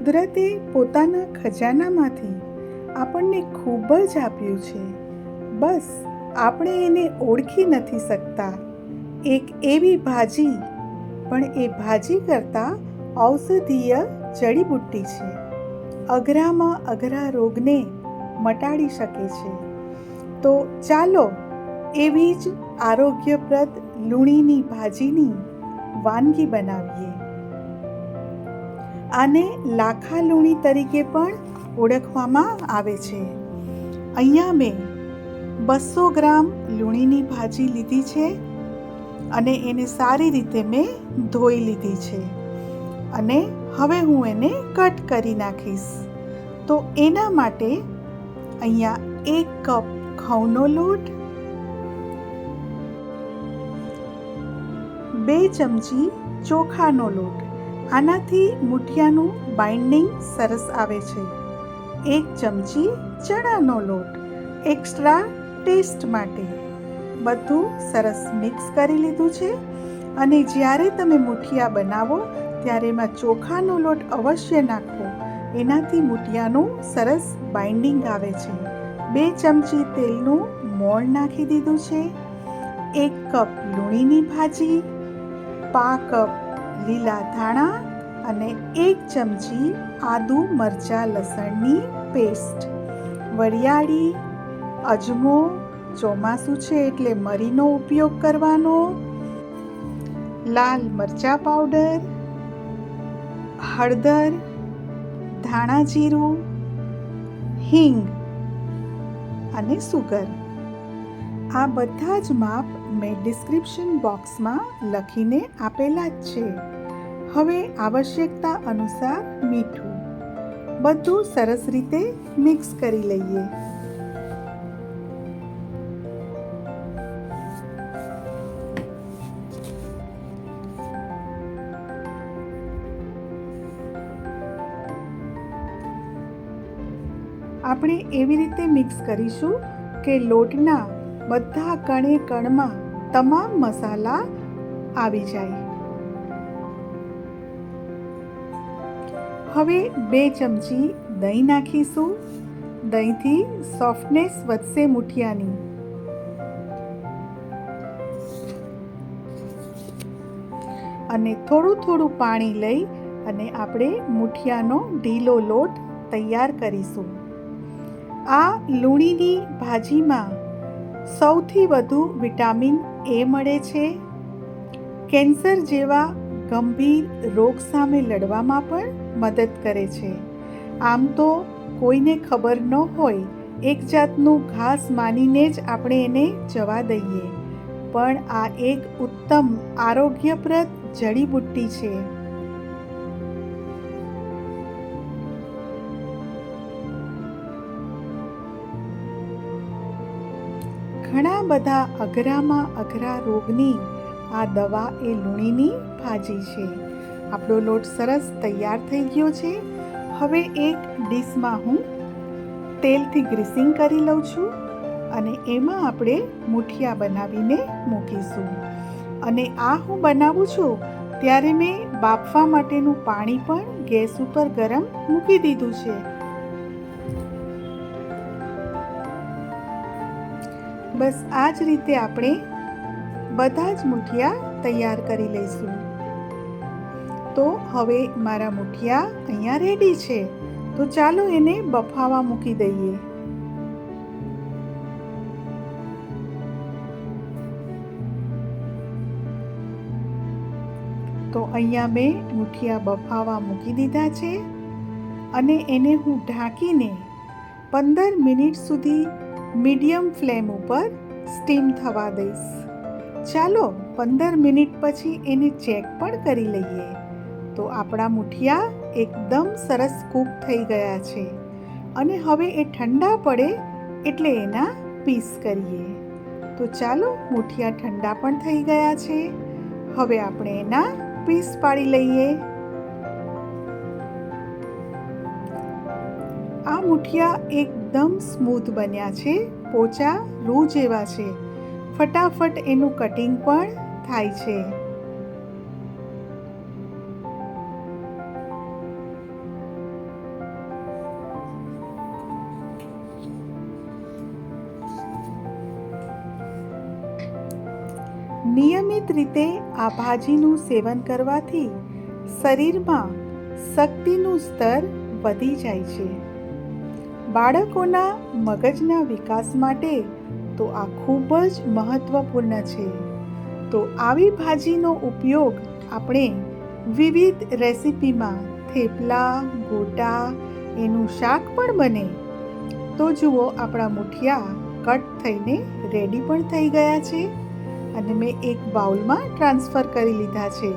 કુદરતે પોતાના ખજાનામાંથી આપણને ખૂબ જ આપ્યું છે, બસ આપણે એને ઓળખી નથી શકતા. એક એવી ભાજી, પણ એ ભાજી કરતાં ઔષધીય જડીબુટ્ટી છે. અઘરામાં અઘરા રોગને મટાડી શકે છે. તો ચાલો એવી જ આરોગ્યપ્રદ લૂણીની ભાજીની વાનગી બનાવીએ. આને લાખા લૂણી તરીકે પણ ઓળખવામાં આવે છે. અહીંયા મેં 200 ગ્રામ લૂણીની ભાજી લીધી છે અને એને સારી રીતે મેં ધોઈ લીધી છે અને હવે હું એને કટ કરી નાખીશ. તો એના માટે અહીંયા 1 કપ ઘઉંનો લોટ, 2 ચમચી ચોખાનો લોટ, આનાથી મૂઠિયાનું બાઇન્ડિંગ સરસ આવે છે. 1 ચમચી ચણાનો લોટ એક્સ્ટ્રા ટેસ્ટ માટે. બધું સરસ મિક્સ કરી લીધું છે અને જ્યારે તમે મૂઠિયા બનાવો ત્યારે એમાં ચોખાનો લોટ અવશ્ય નાખો. એનાથી મૂઠિયાનું સરસ બાઇન્ડિંગ આવે છે. 2 ચમચી તેલનું મોણ નાખી દીધું છે. 1 કપ લૂણીની ભાજી, 1/2 કપ લીલા ધાણા અને 1 ચમચી આદુ મરચાં લસણની પેસ્ટ, વરિયાળી, અજમો, ચોમાસું છે એટલે મરીનો ઉપયોગ કરવાનો, લાલ મરચાં પાવડર, હળદર, ધાણા જીરું, હિંગ અને સુગર. આ બધા જ માપ મેં ડિસ્ક્રિપ્શન બોક્સમાં લખીને આપેલા જ છે. હવે આવશ્યકતા અનુસાર મીઠું. બધું સરસ રીતે મિક્સ કરી લઈએ. આપણે એવી રીતે મિક્સ કરીશું કે લોટના બધા કણે કણમાં તમામ મસાલા આવી જાય. હવે 2 ચમચી દહીં નાખીશું. દહીંથી સોફ્ટનેસ વધશે મૂઠિયાની. અને થોડું થોડું પાણી લઈ અને આપણે મૂઠિયાનો ઢીલો લોટ તૈયાર કરીશું. આ લૂણીની ભાજીમાં સૌથી વધુ વિટામિન એ મળે છે. કેન્સર જેવા ગંભીર રોગ સામે લડવામાં પણ મદદ કરે છે. આમ તો કોઈને ખબર ન હોય, એક જાતનું ઘાસ માનીને જ આપણે એને જવા દઈએ, પણ આ એક ઉત્તમ આરોગ્યપ્રદ જડીબુટ્ટી છે. ઘણા બધા અઘરામાં અઘરા રોગની આ દવા એ લૂણીની ભાજી છે. આપણો લોટ સરસ તૈયાર થઈ ગયો છે. હવે એક ડીશમાં હું તેલથી ગ્રીસિંગ કરી લઉં છું અને એમાં આપણે મૂઠિયા બનાવીને મૂકીશું. અને આ હું બનાવું છું ત્યારે મેં બાફવા માટેનું પાણી પણ ગેસ ઉપર ગરમ મૂકી દીધું છે. બસ આ જ રીતે આપણે બધા જ મૂઠિયા તૈયાર કરી લઈશું. તો હવે મારા મૂઠિયા અહીંયા રેડી છે. તો ચાલો એને બફાવા મૂકી દઈએ. તો અહીંયા મેં મૂઠિયા બફાવા મૂકી દીધા છે અને એને હું ઢાંકીને 15 મિનિટ સુધી મીડિયમ ફ્લેમ ઉપર સ્ટીમ થવા દઈશ. ચાલો 15 મિનિટ પછી એને ચેક પણ કરી લઈએ. તો આપણા મૂઠિયા એકદમ સરસ કૂક થઈ ગયા છે અને હવે એ ઠંડા પડે એટલે એના પીસ કરીએ. તો ચાલો મૂઠિયા ઠંડા પણ થઈ ગયા છે. હવે આપણે એના પીસ પાડી લઈએ. આ મૂઠિયા એકદમ સ્મૂથ બન્યા છે, પોચા રૂ જેવા છે. ફટાફટ એનું કટિંગ પણ થાય છે. નિયમિત રીતે આ ભાજીનું સેવન કરવાથી શરીરમાં શક્તિનું સ્તર વધી જાય છે. બાળકોના મગજના વિકાસ માટે તો આ ખૂબ જ મહત્વપૂર્ણ છે. તો આવી ભાજીનો ઉપયોગ આપણે વિવિધ રેસિપીમાં થેપલા, ગોટા, એનું શાક પણ બને. તો જુઓ, આપણા મુઠિયા કટ થઈને રેડી પણ થઈ ગયા છે અને મેં એક બાઉલમાં ટ્રાન્સફર કરી લીધા છે.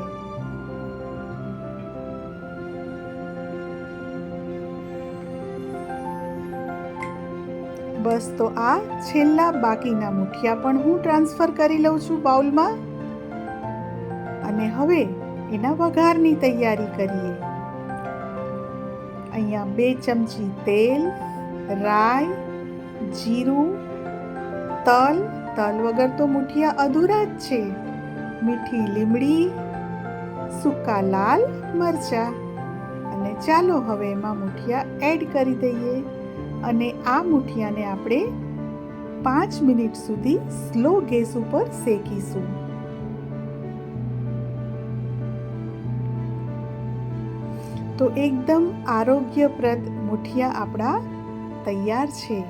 બસ, તો આ છેલ્લા બાકીના મુઠિયા પણ હું ટ્રાન્સફર કરી લઉં છું બાઉલમાં. અને હવે એના વઘારની તૈયારી કરીએ. અહીંયા 2 ચમચી તેલ, રાઈ, જીરું, તલ વગર તો મુઠિયા અધૂરા જ છે, મીઠી લીમડી, સૂકા લાલ મરચાં. અને ચાલો હવે એમાં મુઠિયા એડ કરી દઈએ અને આ મુઠિયાને આપણે 5 મિનિટ સુધી સ્લો ગેસ ઉપર શેકીશું. તો એકદમ આરોગ્યપ્રદ મુઠિયા આપણા તૈયાર છે.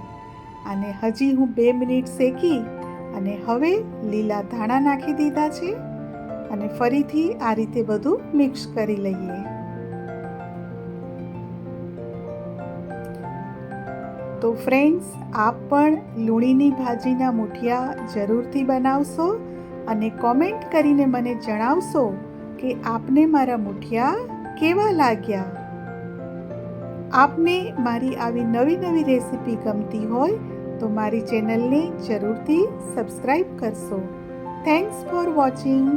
અને હજી હું 2 મિનિટ શેકી અને હવે લીલા ધાણા નાખી દીધા છે અને ફરીથી આ રીતે બધું મિક્સ કરી લઈએ. તો ફ્રેન્ડ્સ, આપ પણ લૂણીની ભાજીના મુઠિયા જરૂરથી બનાવશો અને કોમેન્ટ કરીને મને જણાવશો કે આપને મારા મુઠિયા કેવા લાગ્યા. આપને મારી આવી નવી રેસિપી ગમતી હોય તો મારી ચેનલને જરૂરથી સબસ્ક્રાઈબ કરશો. Thanks for watching.